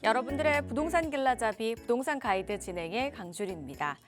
여러분들의 부동산 길라잡이 부동산 가이드 진행의 강주리입니다.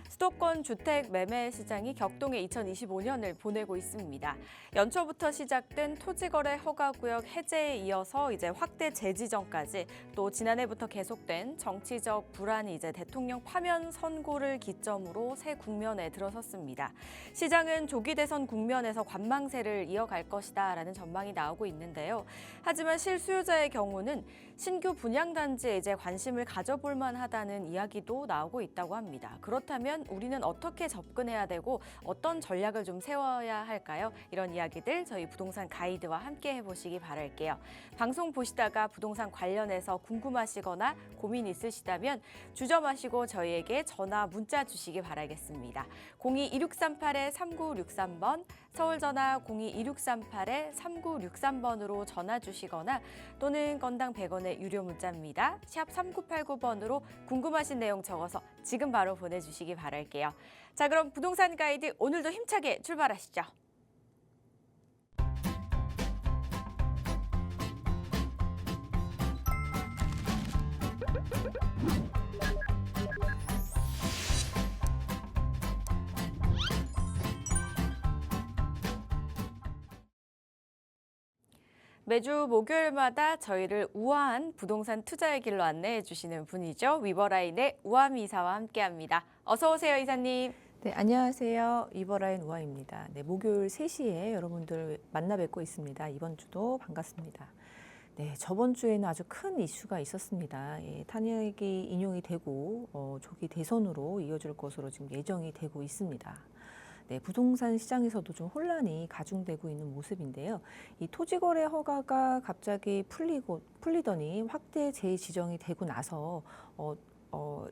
수도권 주택 매매 시장이 격동의 2025년을 보내고 있습니다. 연초부터 시작된 토지거래 허가구역 해제에 이어서 이제 확대 재지정까지 또 지난해부터 계속된 정치적 불안이 이제 대통령 파면 선고를 기점으로 새 국면에 들어섰습니다. 시장은 조기 대선 국면에서 관망세를 이어갈 것이다라는 전망이 나오고 있는데요. 하지만 실수요자의 경우는 신규 분양단지에 이제 관심을 가져볼 만하다는 이야기도 나오고 있다고 합니다. 그렇다면 우리는 어떻게 접근해야 되고 어떤 전략을 좀 세워야 할까요? 이런 이야기들 저희 부동산 가이드와 함께 해보시기 바랄게요. 방송 보시다가 부동산 관련해서 궁금하시거나 고민 있으시다면 주저마시고 저희에게 전화 문자 주시기 바라겠습니다. 02-2638-3963번, 서울 전화 02-2638-3963번으로 전화 주시거나 또는 건당 100원의 유료 문자입니다. 샵 3989번으로 궁금하신 내용 적어서 지금 바로 보내주시기 바랄게요. 자, 그럼 부동산 가이드 오늘도 힘차게 출발하시죠. 매주 목요일마다 저희를 우아한 부동산 투자의 길로 안내해 주시는 분이죠. 위버라인의 우아미 이사와 함께합니다. 어서 오세요, 이사님. 네, 안녕하세요. 위버라인 우아입니다. 네, 목요일 3시에 여러분들 만나 뵙고 있습니다. 이번 주도 반갑습니다. 네, 저번 주에는 아주 큰 이슈가 있었습니다. 예, 탄핵이 인용이 되고 조기 대선으로 이어질 것으로 지금 예정이 되고 있습니다. 네, 부동산 시장에서도 좀 혼란이 가중되고 있는 모습인데요. 이 토지거래 허가가 갑자기 풀리더니 확대 재지정이 되고 나서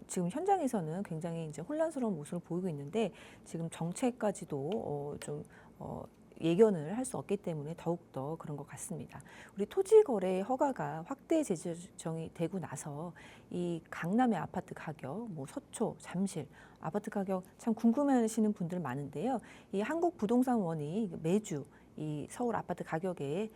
지금 현장에서는 굉장히 이제 혼란스러운 모습을 보이고 있는데 지금 정책까지도 예견을 할 수 없기 때문에 더욱더 그런 것 같습니다. 우리 토지거래 허가가 확대 재지정이 되고 나서 이 강남의 아파트 가격, 뭐 서초, 잠실 아파트 가격 참 궁금해하시는 분들 많은데요. 이 한국부동산원이 매주 이 서울 아파트 가격에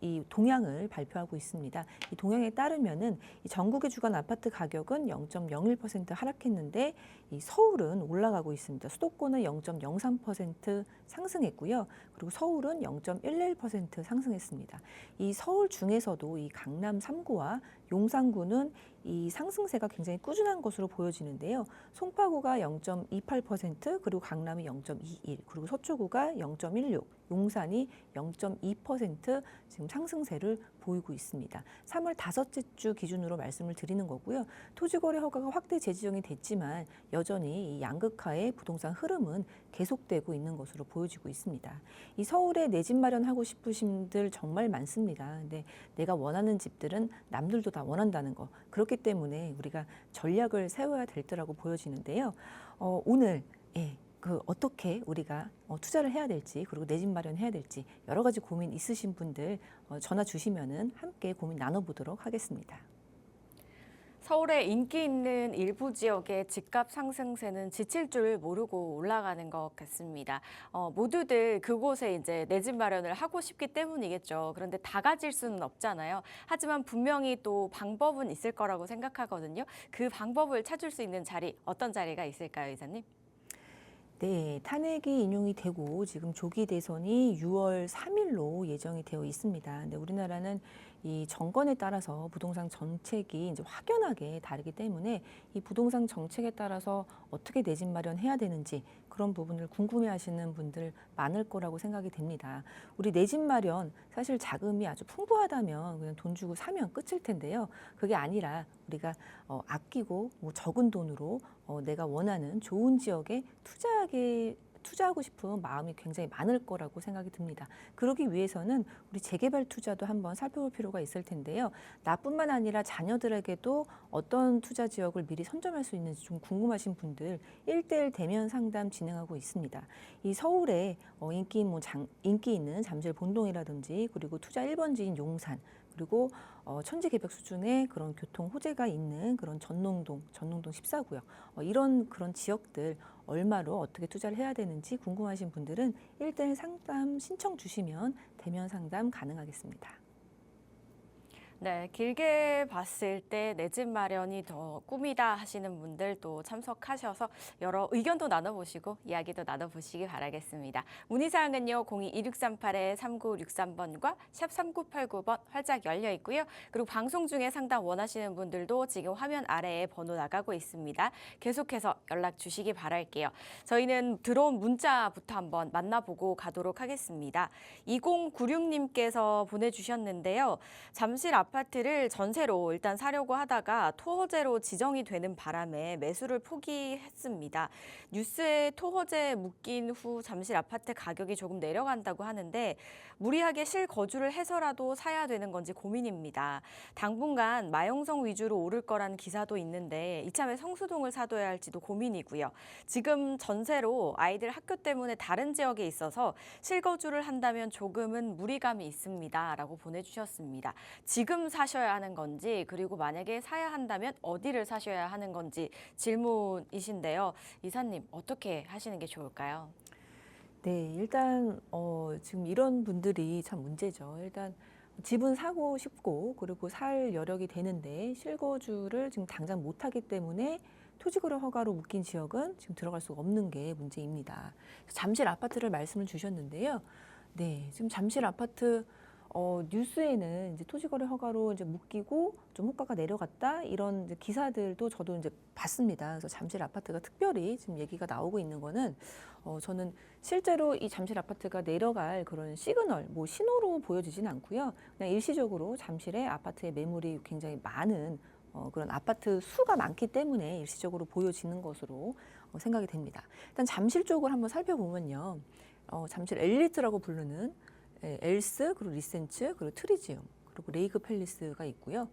이 동향을 발표하고 있습니다. 이 동향에 따르면은 이 전국의 주간 아파트 가격은 0.01% 하락했는데 이 서울은 올라가고 있습니다. 수도권은 0.03% 상승했고요. 그리고 서울은 0.11% 상승했습니다. 이 서울 중에서도 이 강남 3구와 용산구는 이 상승세가 굉장히 꾸준한 것으로 보여지는데요. 송파구가 0.28%, 그리고 강남이 0.21, 그리고 서초구가 0.16, 용산이 0.2% 지금 상승세를 보이고 있습니다. 3월 다섯째 주 기준으로 말씀을 드리는 거고요. 토지거래 허가가 확대 재지정이 됐지만 여전히 이 양극화의 부동산 흐름은 계속되고 있는 것으로 보여지고 있습니다. 이 서울에 내 집 마련하고 싶으신 분들 정말 많습니다. 근데 내가 원하는 집들은 남들도 다 원한다는 거. 그렇기 때문에 우리가 전략을 세워야 될 때라고 보여지는데요. 오늘 어떻게 우리가 투자를 해야 될지, 그리고 내 집 마련해야 될지 여러 가지 고민 있으신 분들 전화 주시면은 함께 고민 나눠보도록 하겠습니다. 서울의 인기 있는 일부 지역의 집값 상승세는 지칠 줄 모르고 올라가는 것 같습니다. 모두들 그곳에 이제 내 집 마련을 하고 싶기 때문이겠죠. 그런데 다 가질 수는 없잖아요. 하지만 분명히 또 방법은 있을 거라고 생각하거든요. 그 방법을 찾을 수 있는 자리, 어떤 자리가 있을까요, 이사님? 네, 탄핵이 인용이 되고 지금 조기 대선이 6월 3일로 예정이 되어 있습니다. 근데 우리나라는 이 정권에 따라서 부동산 정책이 이제 확연하게 다르기 때문에 이 부동산 정책에 따라서 어떻게 내 집 마련해야 되는지 그런 부분을 궁금해하시는 분들 많을 거라고 생각이 됩니다. 우리 내 집 마련 사실 자금이 아주 풍부하다면 그냥 돈 주고 사면 끝일 텐데요. 그게 아니라 우리가 아끼고 뭐 적은 돈으로 내가 원하는 좋은 지역에 투자하고 싶은 마음이 굉장히 많을 거라고 생각이 듭니다. 그러기 위해서는 우리 재개발 투자도 한번 살펴볼 필요가 있을 텐데요. 나뿐만 아니라 자녀들에게도 어떤 투자 지역을 미리 선점할 수 있는지 좀 궁금하신 분들 1대1 대면 상담 진행하고 있습니다. 이 서울에 인기 있는 잠실 본동이라든지 그리고 투자 1번지인 용산 그리고 천지개벽 수준의 그런 교통 호재가 있는 그런 전농동 14구역 이런 그런 지역들 얼마로 어떻게 투자를 해야 되는지 궁금하신 분들은 1대1 상담 신청 주시면 대면 상담 가능하겠습니다. 네, 길게 봤을 때 내 집 마련이 더 꿈이다 하시는 분들 또 참석하셔서 여러 의견도 나눠보시고 이야기도 나눠보시기 바라겠습니다. 문의사항은요, 02-2638-3963번과 샵 3989번 활짝 열려 있고요. 그리고 방송 중에 상담 원하시는 분들도 지금 화면 아래에 번호 나가고 있습니다. 계속해서 연락 주시기 바랄게요. 저희는 들어온 문자부터 한번 만나보고 가도록 하겠습니다. 2096님께서 보내주셨는데요. 잠실 아파트를 전세로 일단 사려고 하다가 토호제로 지정이 되는 바람에 매수를 포기했습니다. 뉴스에 토호제 묶인 후 잠실 아파트 가격이 조금 내려간다고 하는데 무리하게 실거주를 해서라도 사야 되는 건지 고민입니다. 당분간 마용성 위주로 오를 거라는 기사도 있는데 이참에 성수동을 사둬야 할지도 고민이고요. 지금 전세로 아이들 학교 때문에 다른 지역에 있어서 실거주를 한다면 조금은 무리감이 있습니다. 라고 보내주셨습니다. 지금 사셔야 하는 건지 그리고 만약에 사야 한다면 어디를 사셔야 하는 건지 질문이신데요. 이사님 어떻게 하시는 게 좋을까요? 네, 일단 지금 이런 분들이 참 문제죠. 일단 집은 사고 싶고 그리고 살 여력이 되는데 실거주를 지금 당장 못하기 때문에 토지거래 허가로 묶인 지역은 지금 들어갈 수가 없는 게 문제입니다. 잠실 아파트를 말씀을 주셨는데요. 네, 지금 잠실 아파트 뉴스에는 이제 토지거래 허가로 이제 묶이고 좀 호가가 내려갔다 이런 이제 기사들도 저도 이제 봤습니다. 그래서 잠실 아파트가 특별히 지금 얘기가 나오고 있는 거는 저는 실제로 이 잠실 아파트가 내려갈 그런 시그널, 뭐 신호로 보여지진 않고요. 그냥 일시적으로 잠실의 아파트의 매물이 굉장히 많은 그런 아파트 수가 많기 때문에 일시적으로 보여지는 것으로 생각이 됩니다. 일단 잠실 쪽을 한번 살펴보면요. 잠실 엘리트라고 부르는 엘스, 그리고 리센츠, 그리고 트리지움, 그리고 레이크 팰리스가 있고요.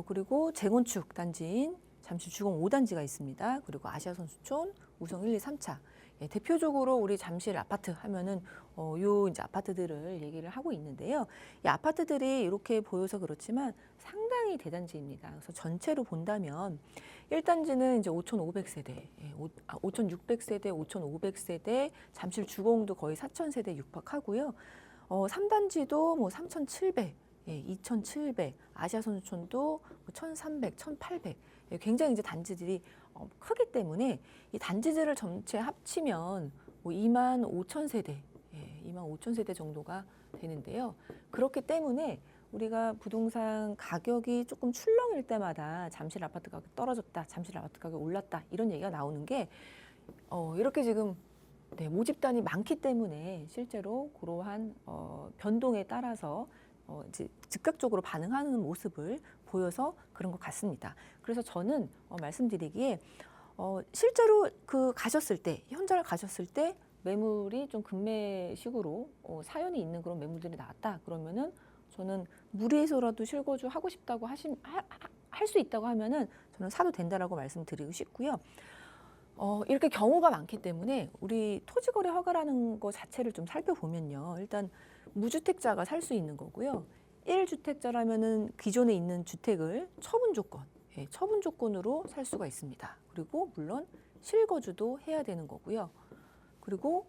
그리고 재건축 단지인 잠실 주공 5단지가 있습니다. 그리고 아시아선수촌, 우성 1, 2, 3차. 예, 대표적으로 우리 잠실 아파트 하면은 요 이제 아파트들을 얘기를 하고 있는데요. 이 아파트들이 이렇게 보여서 그렇지만 상당히 대단지입니다. 그래서 전체로 본다면 1단지는 이제 5,500세대, 5,600세대, 5,500세대, 잠실 주공도 거의 4,000세대 육박하고요. 3단지도 뭐 3,700, 2,700, 아시아선수촌도 뭐 1,300, 1,800. 굉장히 이제 단지들이 크기 때문에 이 단지들을 전체 합치면 뭐 2만 5천 세대, 2만 5천 세대 정도가 되는데요. 그렇기 때문에 우리가 부동산 가격이 조금 출렁일 때마다 잠실 아파트 가격 떨어졌다, 잠실 아파트 가격 올랐다 이런 얘기가 나오는 게 이렇게 지금 네, 모집단이 많기 때문에 실제로 그러한 변동에 따라서 이제 즉각적으로 반응하는 모습을 보여서 그런 것 같습니다. 그래서 저는 말씀드리기에 실제로 그 가셨을 때 현장을 가셨을 때 매물이 좀 급매식으로 사연이 있는 그런 매물들이 나왔다 그러면은 저는 무리해서라도 실거주 하고 싶다고 할 수 있다고 하면은 저는 사도 된다라고 말씀드리고 싶고요. 이렇게 경우가 많기 때문에 우리 토지거래 허가라는 거 자체를 좀 살펴보면요. 일단 무주택자가 살 수 있는 거고요. 1주택자라면은 기존에 있는 주택을 처분 조건, 처분 조건으로 살 수가 있습니다. 그리고 물론 실거주도 해야 되는 거고요. 그리고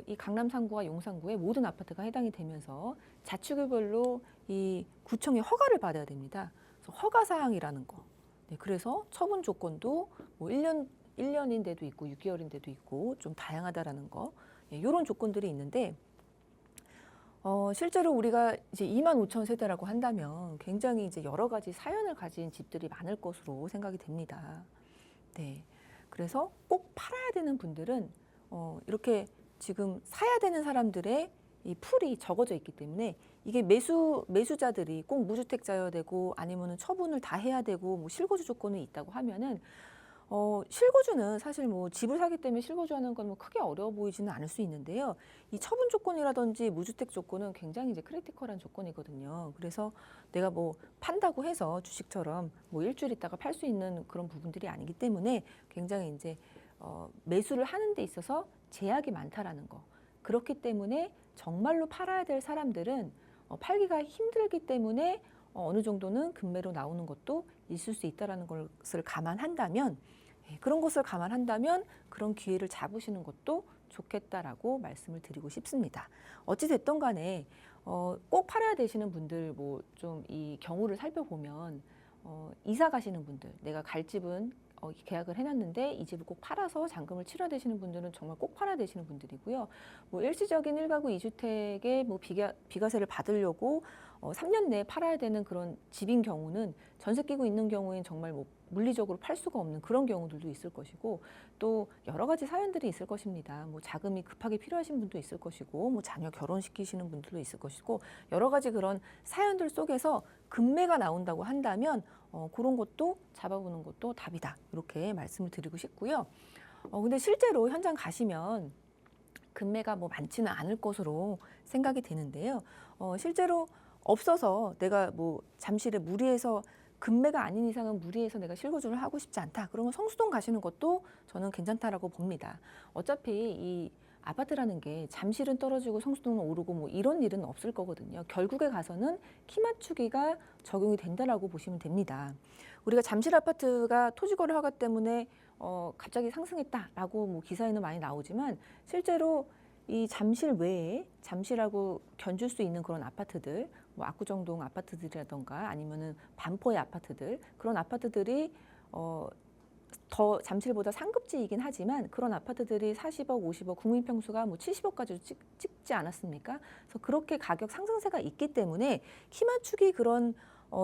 이 강남 3구와 용산구의 모든 아파트가 해당이 되면서 자치구별로 이 구청의 허가를 받아야 됩니다. 그래서 허가 사항이라는 거. 네, 그래서 처분 조건도 뭐 1년인 데도 있고 6개월인 데도 있고 좀 다양하다라는 거. 이런 조건들이 있는데 실제로 우리가 이제 2만 5천 세대라고 한다면 굉장히 이제 여러 가지 사연을 가진 집들이 많을 것으로 생각이 됩니다. 네. 그래서 꼭 팔아야 되는 분들은 이렇게 지금 사야 되는 사람들의 이 풀이 적어져 있기 때문에 이게 매수자들이 꼭 무주택자여야 되고 아니면은 처분을 다 해야 되고 뭐 실거주 조건이 있다고 하면은 실거주는 사실 뭐 집을 사기 때문에 실거주하는 건 뭐 크게 어려워 보이지는 않을 수 있는데요. 이 처분 조건이라든지 무주택 조건은 굉장히 이제 크리티컬한 조건이거든요. 그래서 내가 뭐 판다고 해서 주식처럼 뭐 일주일 있다가 팔 수 있는 그런 부분들이 아니기 때문에 굉장히 이제 매수를 하는 데 있어서 제약이 많다라는 거. 그렇기 때문에 정말로 팔아야 될 사람들은 팔기가 힘들기 때문에 어느 정도는 급매로 나오는 것도 있을 수 있다라는 것을 감안한다면 그런 것을 감안한다면 그런 기회를 잡으시는 것도 좋겠다라고 말씀을 드리고 싶습니다. 어찌 됐든 간에 꼭 팔아야 되시는 분들 뭐 좀 이 경우를 살펴보면 이사 가시는 분들, 내가 갈 집은 계약을 해놨는데 이 집을 꼭 팔아서 잔금을 치러야 되시는 분들은 정말 꼭 팔아야 되시는 분들이고요. 뭐 일시적인 1가구 2주택의 뭐 비과세를 받으려고 3년 내에 팔아야 되는 그런 집인 경우는 전세 끼고 있는 경우엔 정말 뭐 물리적으로 팔 수가 없는 그런 경우들도 있을 것이고, 또 여러 가지 사연들이 있을 것입니다. 뭐 자금이 급하게 필요하신 분도 있을 것이고, 뭐 자녀 결혼시키시는 분들도 있을 것이고, 여러 가지 그런 사연들 속에서 금매가 나온다고 한다면 그런 것도 잡아보는 것도 답이다, 이렇게 말씀을 드리고 싶고요. 근데 실제로 현장 가시면 금매가 뭐 많지는 않을 것으로 생각이 되는데요. 실제로 없어서 내가 뭐 잠실에 무리해서 금매가 아닌 이상은 무리해서 내가 실거주를 하고 싶지 않다, 그러면 성수동 가시는 것도 저는 괜찮다라고 봅니다. 어차피 이 아파트라는 게 잠실은 떨어지고 성수동은 오르고 뭐 이런 일은 없을 거거든요. 결국에 가서는 키 맞추기가 적용이 된다라고 보시면 됩니다. 우리가 잠실 아파트가 토지거래 허가 때문에 갑자기 상승했다라고 뭐 기사에는 많이 나오지만, 실제로 이 잠실 외에 잠실하고 견줄 수 있는 그런 아파트들, 뭐 압구정동 아파트들이라던가 아니면은 반포의 아파트들, 그런 아파트들이 더 잠실보다 상급지이긴 하지만 그런 아파트들이 40억, 50억, 국민평수가 뭐 70억까지도 찍지 않았습니까? 그래서 그렇게 가격 상승세가 있기 때문에 키 맞추기 그런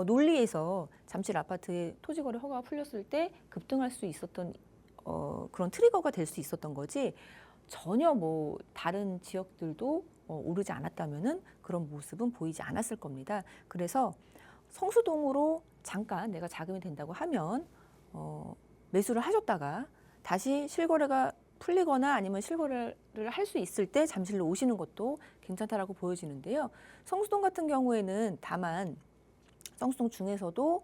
논리에서 잠실 아파트의 토지거래 허가가 풀렸을 때 급등할 수 있었던 그런 트리거가 될 수 있었던 거지, 전혀 뭐 다른 지역들도 오르지 않았다면은 그런 모습은 보이지 않았을 겁니다. 그래서 성수동으로 잠깐 내가 자금이 된다고 하면 매수를 하셨다가 다시 실거래가 풀리거나 아니면 실거래를 할 수 있을 때 잠실로 오시는 것도 괜찮다라고 보여지는데요. 성수동 같은 경우에는 다만 성수동 중에서도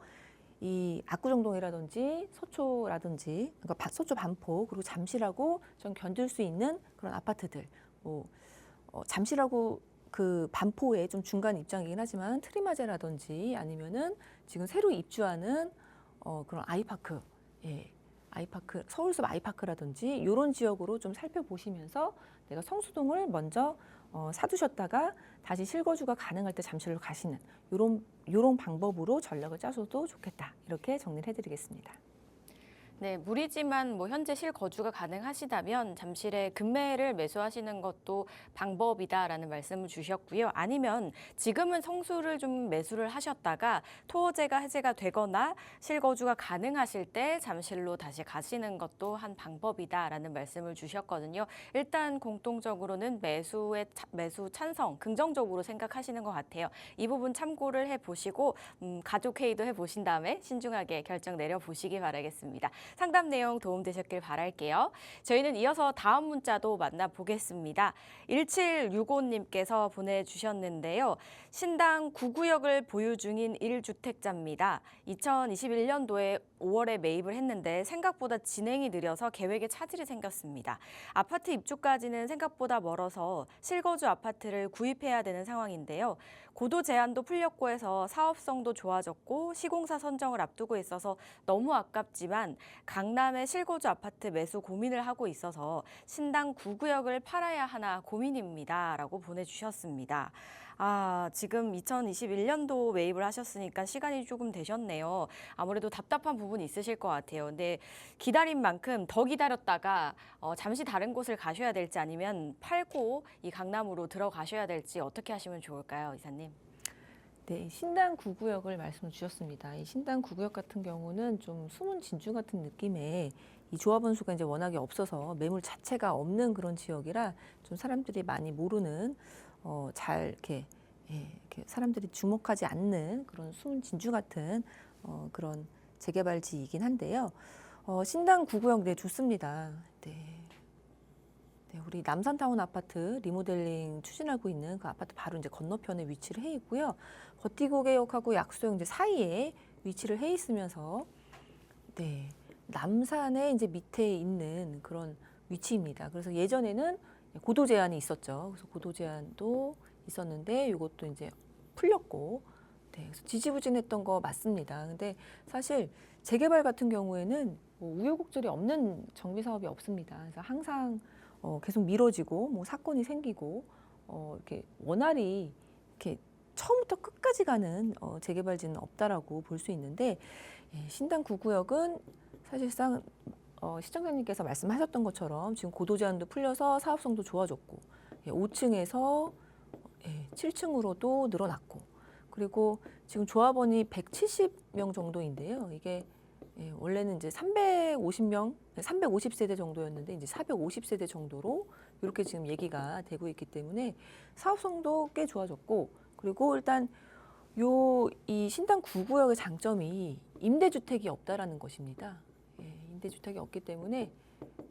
이 압구정동이라든지 서초라든지, 그러니까 서초 반포 그리고 잠실하고 좀 견딜 수 있는 그런 아파트들, 뭐 잠실하고 그 반포에 좀 중간 입장이긴 하지만 트리마제라든지 아니면은 지금 새로 입주하는 그런 아이파크, 아이파크, 서울숲 아이파크라든지 이런 지역으로 좀 살펴보시면서 내가 성수동을 먼저 사두셨다가 다시 실거주가 가능할 때 잠실로 가시는 이런 방법으로 전략을 짜셔도 좋겠다, 이렇게 정리를 해드리겠습니다. 네, 무리지만 뭐 현재 실거주가 가능하시다면 잠실에 금매를 매수하시는 것도 방법이다라는 말씀을 주셨고요. 아니면 지금은 성수를 좀 매수를 하셨다가 토지가 해제가 되거나 실거주가 가능하실 때 잠실로 다시 가시는 것도 한 방법이다라는 말씀을 주셨거든요. 일단 공통적으로는 매수 찬성, 긍정적으로 생각하시는 것 같아요. 이 부분 참고를 해보시고 가족 회의도 해보신 다음에 신중하게 결정 내려보시기 바라겠습니다. 상담 내용 도움되셨길 바랄게요. 저희는 이어서 다음 문자도 만나보겠습니다. 1765님께서 보내주셨는데요. 신당 9구역을 보유 중인 1주택자입니다. 2021년도에 5월에 매입을 했는데 생각보다 진행이 느려서 계획에 차질이 생겼습니다. 아파트 입주까지는 생각보다 멀어서 실거주 아파트를 구입해야 되는 상황인데요. 고도 제한도 풀렸고 해서 사업성도 좋아졌고 시공사 선정을 앞두고 있어서 너무 아깝지만 강남의 실거주 아파트 매수 고민을 하고 있어서 신당 9구역을 팔아야 하나 고민입니다, 라고 보내주셨습니다. 지금 2021년도 매입을 하셨으니까 시간이 조금 되셨네요. 아무래도 답답한 부분이 있으실 것 같아요. 근데 기다린 만큼 더 기다렸다가 잠시 다른 곳을 가셔야 될지 아니면 팔고 이 강남으로 들어가셔야 될지 어떻게 하시면 좋을까요, 이사님? 네, 신당 9구역을 말씀을 주셨습니다. 이 신당 9구역 같은 경우는 좀 숨은 진주 같은 느낌의 이 조합원 수가 이제 워낙에 없어서 매물 자체가 없는 그런 지역이라 좀 사람들이 많이 모르는 잘 이렇게 사람들이 주목하지 않는 그런 숨은 진주 같은 그런 재개발지이긴 한데요. 신당 9구역 네, 좋습니다. 네. 네, 우리 남산타운 아파트 리모델링 추진하고 있는 그 아파트 바로 이제 건너편에 위치를 해 있고요. 버티고개역하고 약수역 이제 사이에 위치를 해 있으면서 네, 남산의 이제 밑에 있는 그런 위치입니다. 그래서 예전에는 고도 제한이 있었죠. 그래서 고도 제한도 있었는데 이것도 이제 풀렸고, 네, 그래서 지지부진했던 거 맞습니다. 근데 사실 재개발 같은 경우에는 뭐 우여곡절이 없는 정비 사업이 없습니다. 그래서 항상 계속 미뤄지고 뭐 사건이 생기고 이렇게 원활히 이렇게 처음부터 끝까지 가는 재개발지는 없다라고 볼 수 있는데 신당 9구역은 사실상 시청자님께서 말씀하셨던 것처럼 지금 고도 제한도 풀려서 사업성도 좋아졌고 5층에서 7층으로도 늘어났고 그리고 지금 조합원이 170명 정도인데요. 이게 원래는 이제 350명, 350세대 정도였는데 이제 450세대 정도로 이렇게 지금 얘기가 되고 있기 때문에 사업성도 꽤 좋아졌고 그리고 일단 이 신당 9구역의 장점이 임대주택이 없다라는 것입니다. 임대주택이 없기 때문에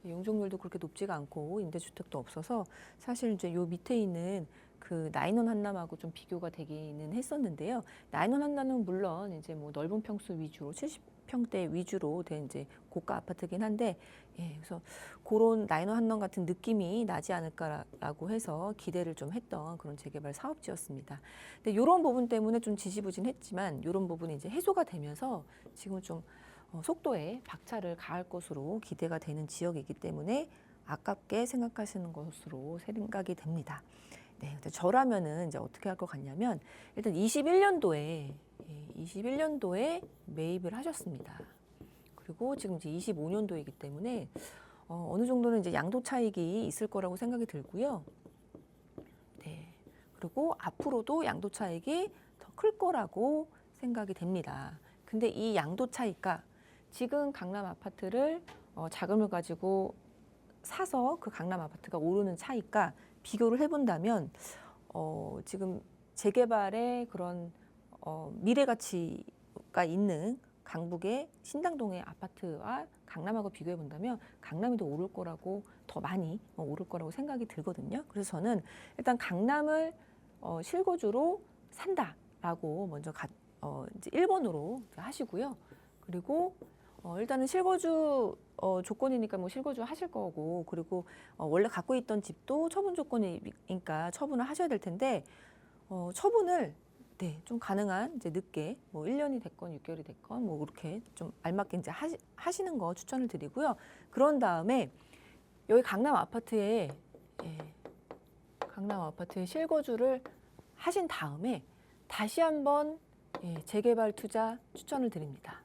용적률도 그렇게 높지가 않고 임대주택도 없어서 사실 이제 요 밑에 있는 그 나인원 한남하고 좀 비교가 되기는 했었는데요. 나인원 한남은 물론 이제 뭐 넓은 평수 위주로 70평대 위주로 된 이제 고가 아파트긴 한데 그래서 그런 나인원 한남 같은 느낌이 나지 않을까라고 해서 기대를 좀 했던 그런 재개발 사업지였습니다. 근데 이런 부분 때문에 좀 지지부진했지만 이런 부분이 이제 해소가 되면서 지금 좀 속도에 박차를 가할 것으로 기대가 되는 지역이기 때문에 아깝게 생각하시는 것으로 생각이 됩니다. 네, 근데 저라면은 이제 어떻게 할 것 같냐면 일단 21년도에 매입을 하셨습니다. 그리고 지금 이제 25년도이기 때문에 어느 정도는 이제 양도 차익이 있을 거라고 생각이 들고요. 네, 그리고 앞으로도 양도 차익이 더 클 거라고 생각이 됩니다. 근데 이 양도 차익과 지금 강남 아파트를 자금을 가지고 사서 그 강남 아파트가 오르는 차이가 비교를 해본다면 지금 재개발의 그런 미래 가치가 있는 강북의 신당동의 아파트와 강남하고 비교해 본다면 강남이 더 오를 거라고 더 많이 오를 거라고 생각이 들거든요. 그래서 저는 일단 강남을 실거주로 산다라고 먼저 이제 1번으로 하시고요. 그리고 일단은 실거주 조건이니까 뭐 실거주 하실 거고 그리고 원래 갖고 있던 집도 처분 조건이니까 처분을 하셔야 될 텐데 처분을 좀 가능한 이제 늦게 뭐 1년이 됐건 6개월이 됐건 뭐 그렇게 좀 알맞게 이제 하시는 거 추천을 드리고요. 그런 다음에 여기 강남 아파트에 실거주를 하신 다음에 다시 한번 재개발 투자 추천을 드립니다.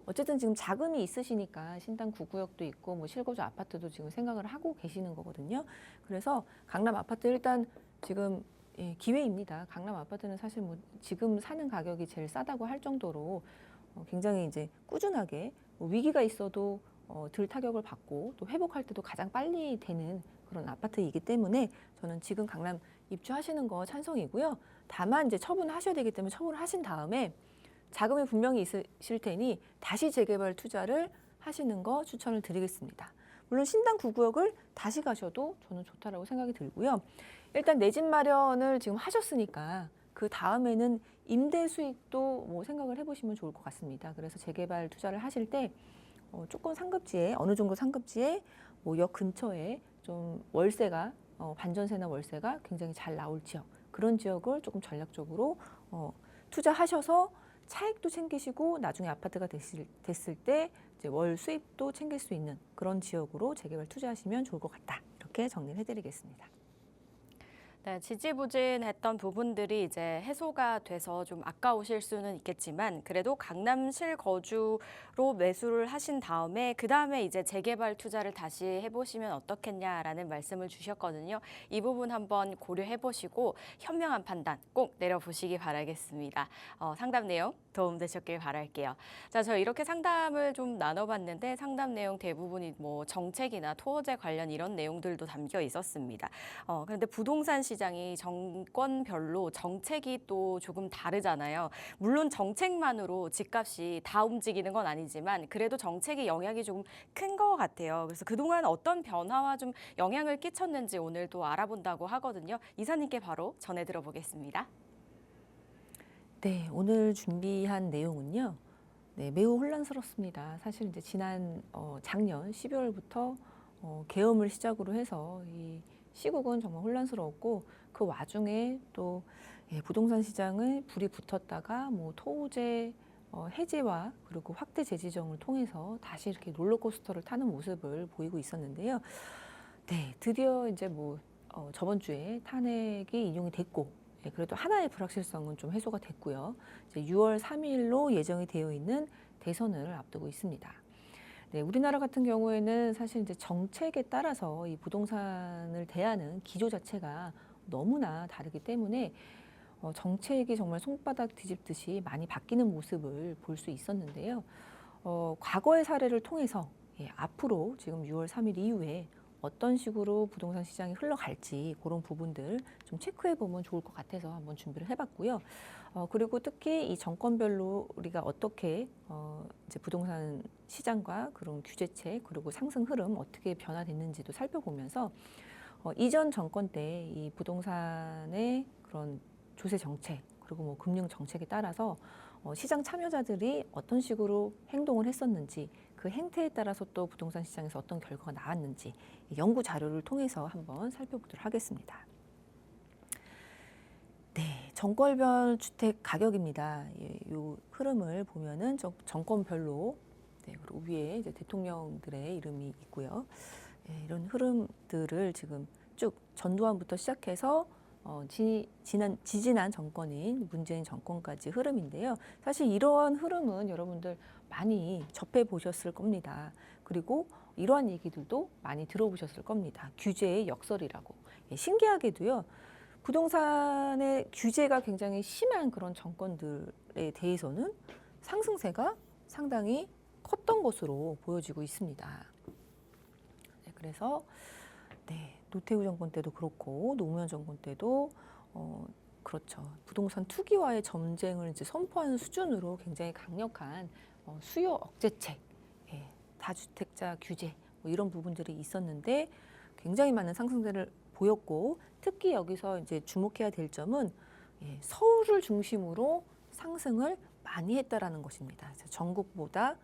어쨌든 지금 자금이 있으시니까 신당 9구역도 있고 뭐 실거주 아파트도 지금 생각을 하고 계시는 거거든요. 그래서 강남 아파트 일단 지금 기회입니다. 강남 아파트는 사실 뭐 지금 사는 가격이 제일 싸다고 할 정도로 굉장히 이제 꾸준하게 뭐 위기가 있어도 덜 타격을 받고 또 회복할 때도 가장 빨리 되는 그런 아파트이기 때문에 저는 지금 강남 입주하시는 거 찬성이고요. 다만 이제 처분하셔야 되기 때문에 처분을 하신 다음에 자금이 분명히 있으실 테니 다시 재개발 투자를 하시는 거 추천을 드리겠습니다. 물론 신당 9구역을 다시 가셔도 저는 좋다라고 생각이 들고요. 일단 내 집 마련을 지금 하셨으니까 그 다음에는 임대 수익도 뭐 생각을 해보시면 좋을 것 같습니다. 그래서 재개발 투자를 하실 때 조금 상급지에 어느 정도 상급지에 뭐 역 근처에 좀 월세가 반전세나 월세가 굉장히 잘 나올 지역 그런 지역을 조금 전략적으로 투자하셔서 차익도 챙기시고 나중에 아파트가 됐을 때 이제 월 수입도 챙길 수 있는 그런 지역으로 재개발 투자하시면 좋을 것 같다. 이렇게 정리를 해드리겠습니다. 네, 지지부진했던 부분들이 이제 해소가 돼서 좀 아까우실 수는 있겠지만 그래도 강남 실거주로 매수를 하신 다음에 그 다음에 이제 재개발 투자를 다시 해보시면 어떻겠냐라는 말씀을 주셨거든요. 이 부분 한번 고려해 보시고 현명한 판단 꼭 내려보시기 바라겠습니다. 상담 내용 도움되셨길 바랄게요. 자, 저 이렇게 상담을 좀 나눠봤는데 상담 내용 대부분이 뭐 정책이나 토호제 관련 이런 내용들도 담겨 있었습니다. 그런데 부동산 시장이 정권별로 정책이 또 조금 다르잖아요. 물론 정책만으로 집값이 다 움직이는 건 아니지만 그래도 정책의 영향이 조금 큰 것 같아요. 그래서 그동안 어떤 변화와 좀 영향을 끼쳤는지 오늘 또 알아본다고 하거든요. 이사님께 바로 전해 들어보겠습니다. 네, 오늘 준비한 내용은요. 네, 매우 혼란스럽습니다. 사실 이제 지난 작년 12월부터 계엄을 시작으로 해서 이 시국은 정말 혼란스러웠고 그 와중에 또 부동산 시장을 불이 붙었다가 뭐 토호제 해제와 그리고 확대 재지정을 통해서 다시 이렇게 롤러코스터를 타는 모습을 보이고 있었는데요. 네, 드디어 이제 뭐 저번 주에 탄핵이 인용이 됐고 그래도 하나의 불확실성은 좀 해소가 됐고요. 이제 6월 3일로 예정이 되어 있는 대선을 앞두고 있습니다. 네, 우리나라 같은 경우에는 사실 이제 정책에 따라서 이 부동산을 대하는 기조 자체가 너무나 다르기 때문에 정책이 정말 손바닥 뒤집듯이 많이 바뀌는 모습을 볼 수 있었는데요. 과거의 사례를 통해서 앞으로 지금 6월 3일 이후에 어떤 식으로 부동산 시장이 흘러갈지 그런 부분들 좀 체크해 보면 좋을 것 같아서 한번 준비를 해봤고요. 그리고 특히 이 정권별로 우리가 어떻게 이제 부동산 시장과 그런 규제책 그리고 상승 흐름 어떻게 변화됐는지도 살펴보면서 이전 정권 때 이 부동산의 그런 조세 정책 그리고 뭐 금융 정책에 따라서 시장 참여자들이 어떤 식으로 행동을 했었는지 그 행태에 따라서 또 부동산 시장에서 어떤 결과가 나왔는지 연구 자료를 통해서 한번 살펴보도록 하겠습니다. 네, 정권별 주택 가격입니다. 이 흐름을 보면은 정권별로 그리고 위에 이제 대통령들의 이름이 있고요. 이런 흐름들을 지금 쭉 전두환부터 시작해서 지지난 정권인 문재인 정권까지 흐름인데요. 사실 이러한 흐름은 여러분들 많이 접해 보셨을 겁니다. 그리고 이러한 얘기들도 많이 들어보셨을 겁니다. 규제의 역설이라고. 신기하게도요. 부동산의 규제가 굉장히 심한 그런 정권들에 대해서는 상승세가 상당히 컸던 것으로 보여지고 있습니다. 그래서 노태우 정권 때도 그렇고 노무현 정권 때도 그렇죠. 부동산 투기와의 전쟁을 이제 선포하는 수준으로 굉장히 강력한 수요 억제책, 다주택자 규제 뭐 이런 부분들이 있었는데 굉장히 많은 상승세를 보였고 특히 여기서 이제 주목해야 될 점은 서울을 중심으로 상승을 많이 했다라는 것입니다. 전국보다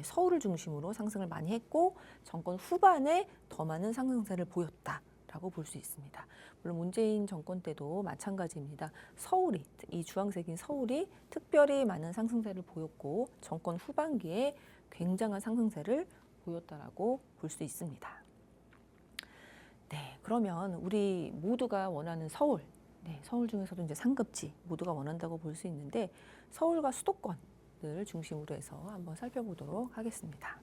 서울을 중심으로 상승을 많이 했고 정권 후반에 더 많은 상승세를 보였다라고 볼 수 있습니다. 물론 문재인 정권 때도 마찬가지입니다. 서울이 이 주황색인 서울이 특별히 많은 상승세를 보였고 정권 후반기에 굉장한 상승세를 보였다라고 볼 수 있습니다. 네, 그러면 우리 모두가 원하는 서울, 서울 중에서도 이제 상급지 모두가 원한다고 볼 수 있는데 서울과 수도권을 중심으로 해서 한번 살펴보도록 하겠습니다.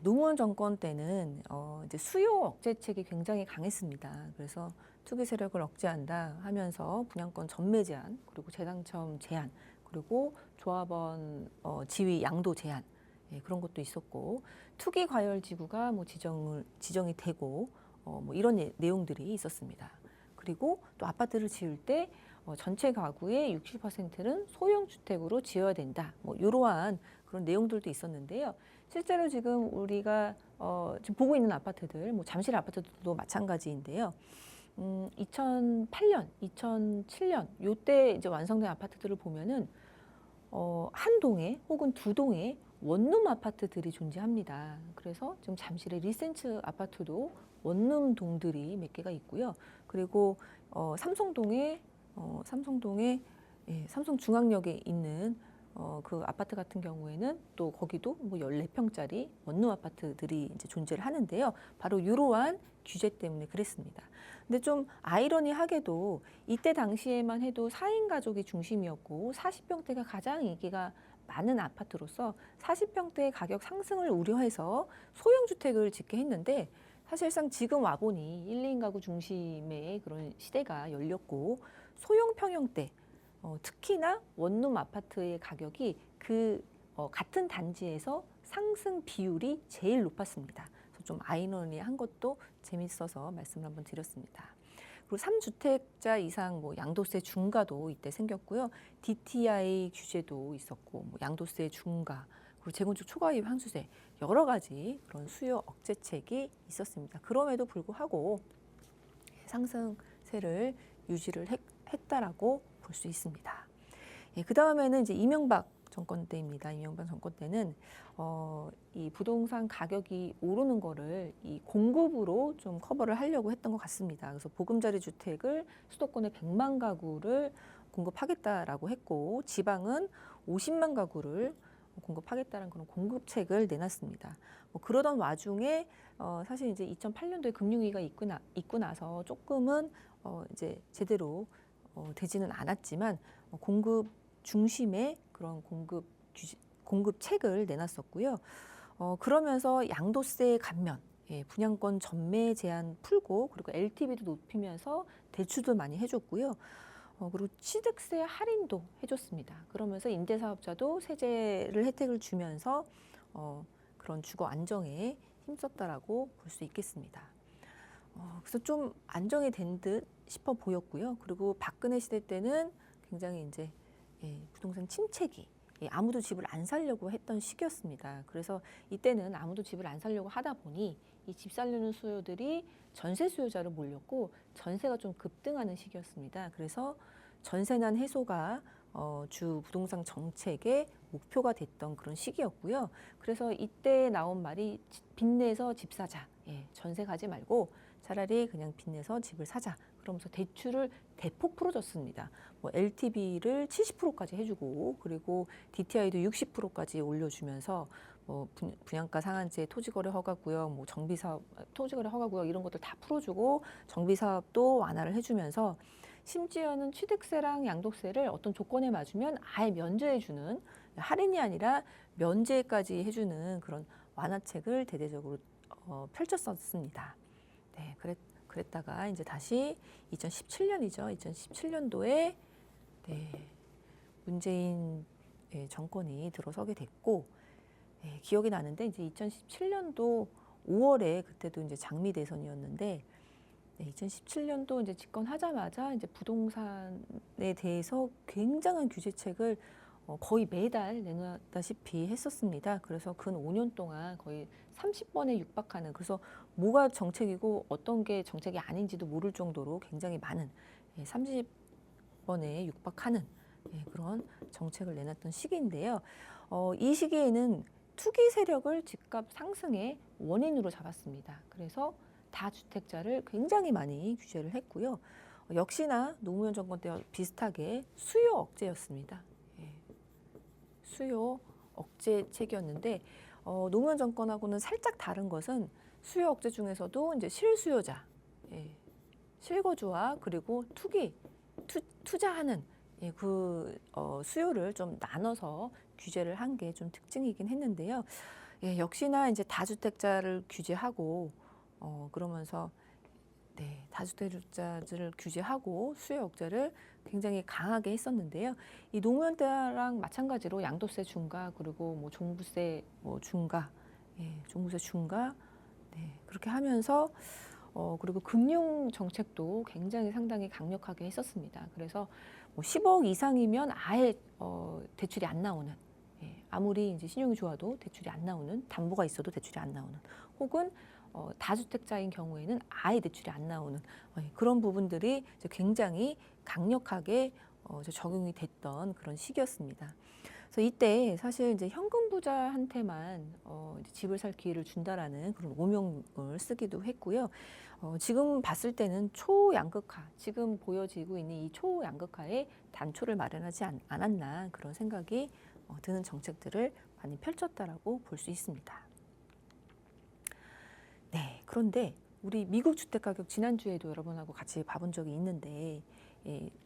노무현 정권 때는 이제 수요 억제책이 굉장히 강했습니다. 그래서 투기 세력을 억제한다 하면서 분양권 전매 제한, 그리고 재당첨 제한, 그리고 조합원 지위 양도 제한 그런 것도 있었고 투기 과열 지구가 뭐 지정이 되고 뭐 이런 내용들이 있었습니다. 그리고 또 아파트를 지을 때 전체 가구의 60%는 소형 주택으로 지어야 된다. 뭐 이러한 그런 내용들도 있었는데요. 실제로 지금 우리가 지금 보고 있는 아파트들, 뭐 잠실 아파트도 마찬가지인데요. 2008년, 2007년 요때 이제 완성된 아파트들을 보면은 한 동에 혹은 두 동에 원룸 아파트들이 존재합니다. 그래서 지금 잠실의 리센츠 아파트도 원룸 동들이 몇 개가 있고요. 그리고 삼성동에 삼성중앙역에 있는 그 아파트 같은 경우에는 또 거기도 뭐 14평짜리 원룸 아파트들이 이제 존재를 하는데요. 바로 이러한 규제 때문에 그랬습니다. 근데 좀 아이러니하게도 이때 당시에만 해도 4인 가족이 중심이었고 40평대가 가장 인기가 많은 아파트로서 40평대의 가격 상승을 우려해서 소형주택을 짓게 했는데 사실상 지금 와보니 1, 2인 가구 중심의 그런 시대가 열렸고 소형 평형대 특히나 원룸 아파트의 가격이 같은 단지에서 상승 비율이 제일 높았습니다. 그래서 좀 아이러니한 것도 재밌어서 말씀을 한번 드렸습니다. 그리고 3주택자 이상 뭐 양도세 중과도 이때 생겼고요. DTI 규제도 있었고 뭐 양도세 중과 그리고 재건축 초과이익 환수세 여러 가지 그런 수요 억제책이 있었습니다. 그럼에도 불구하고 상승세를 유지를 했다라고 볼 수 있습니다. 그 다음에는 이제 이명박 정권 때입니다. 이명박 정권 때는 이 부동산 가격이 오르는 거를 이 공급으로 좀 커버를 하려고 했던 것 같습니다. 그래서 보금자리 주택을 수도권에 100만 가구를 공급하겠다라고 했고 지방은 50만 가구를 공급하겠다는 그런 공급책을 내놨습니다. 뭐 그러던 와중에 사실 이제 2008년도에 금융위기가 있고 나서 조금은 이제 제대로 되지는 않았지만 공급 중심의 그런 공급책을 내놨었고요. 그러면서 양도세 감면, 분양권 전매 제한 풀고 그리고 LTV도 높이면서 대출도 많이 해줬고요. 그리고 취득세 할인도 해줬습니다. 그러면서 임대사업자도 세제를 혜택을 주면서 그런 주거 안정에 힘썼다라고 볼 수 있겠습니다. 그래서 좀 안정이 된 듯 싶어 보였고요. 그리고 박근혜 시대 때는 굉장히 이제 부동산 침체기, 아무도 집을 안 살려고 했던 시기였습니다. 그래서 이때는 아무도 집을 안 살려고 하다 보니 이 집 살려는 수요들이 전세 수요자로 몰렸고 전세가 좀 급등하는 시기였습니다. 그래서 전세난 해소가 주 부동산 정책의 목표가 됐던 그런 시기였고요. 그래서 이때 나온 말이 빚내서 집 사자, 전세 가지 말고 차라리 그냥 빚내서 집을 사자. 그러면서 대출을 대폭 풀어줬습니다. 뭐 LTV를 70%까지 해주고 그리고 DTI도 60%까지 올려주면서 분양가 상한제 토지거래 허가구역, 뭐 정비사업 토지거래 허가구역 이런 것들 다 풀어주고 정비사업도 완화를 해주면서 심지어는 취득세랑 양도세를 어떤 조건에 맞으면 아예 면제해주는 할인이 아니라 면제까지 해주는 그런 완화책을 대대적으로 펼쳤었습니다. 네, 그랬다가 이제 다시 2017년이죠. 2017년도에 문재인 정권이 들어서게 됐고 기억이 나는데 이제 2017년도 5월에 그때도 이제 장미 대선이었는데 2017년도 이제 집권하자마자 이제 부동산에 대해서 굉장한 규제책을 거의 매달 내놨다시피 했었습니다. 그래서 근 5년 동안 거의 30번에 육박하는, 그래서 뭐가 정책이고 어떤 게 정책이 아닌지도 모를 정도로 굉장히 많은 30번에 육박하는 그런 정책을 내놨던 시기인데요. 이 시기에는 투기 세력을 집값 상승의 원인으로 잡았습니다. 그래서 다주택자를 굉장히 많이 규제를 했고요. 역시나 노무현 정권 때와 비슷하게 수요 억제였습니다. 수요 억제책이었는데 노무현 정권하고는 살짝 다른 것은 수요 억제 중에서도 이제 실수요자, 실거주와 그리고 투자하는 수요를 좀 나눠서 규제를 한 게 좀 특징이긴 했는데요. 역시나 이제 다주택자를 규제하고 그러면서 다주택자들을 규제하고 수요 억제를 굉장히 강하게 했었는데요. 이 노무현 때랑 마찬가지로 양도세 중과 그리고 뭐 종부세 중과, 종부세 중과 그렇게 하면서 그리고 금융 정책도 굉장히 상당히 강력하게 했었습니다. 그래서 뭐 10억 이상이면 아예 대출이 안 나오는, 아무리 이제 신용이 좋아도 대출이 안 나오는, 담보가 있어도 대출이 안 나오는, 혹은 다주택자인 경우에는 아예 대출이 안 나오는 그런 부분들이 이제 굉장히 강력하게 적용이 됐던 그런 시기였습니다. 그래서 이때 사실 이제 현금 부자한테만 이제 집을 살 기회를 준다라는 그런 오명을 쓰기도 했고요. 지금 봤을 때는 초양극화, 지금 보여지고 있는 이 초양극화에 단초를 마련하지 않았나 그런 생각이 드는 정책들을 많이 펼쳤다라고 볼 수 있습니다. 네, 그런데 우리 미국 주택가격 지난주에도 여러분하고 같이 봐본 적이 있는데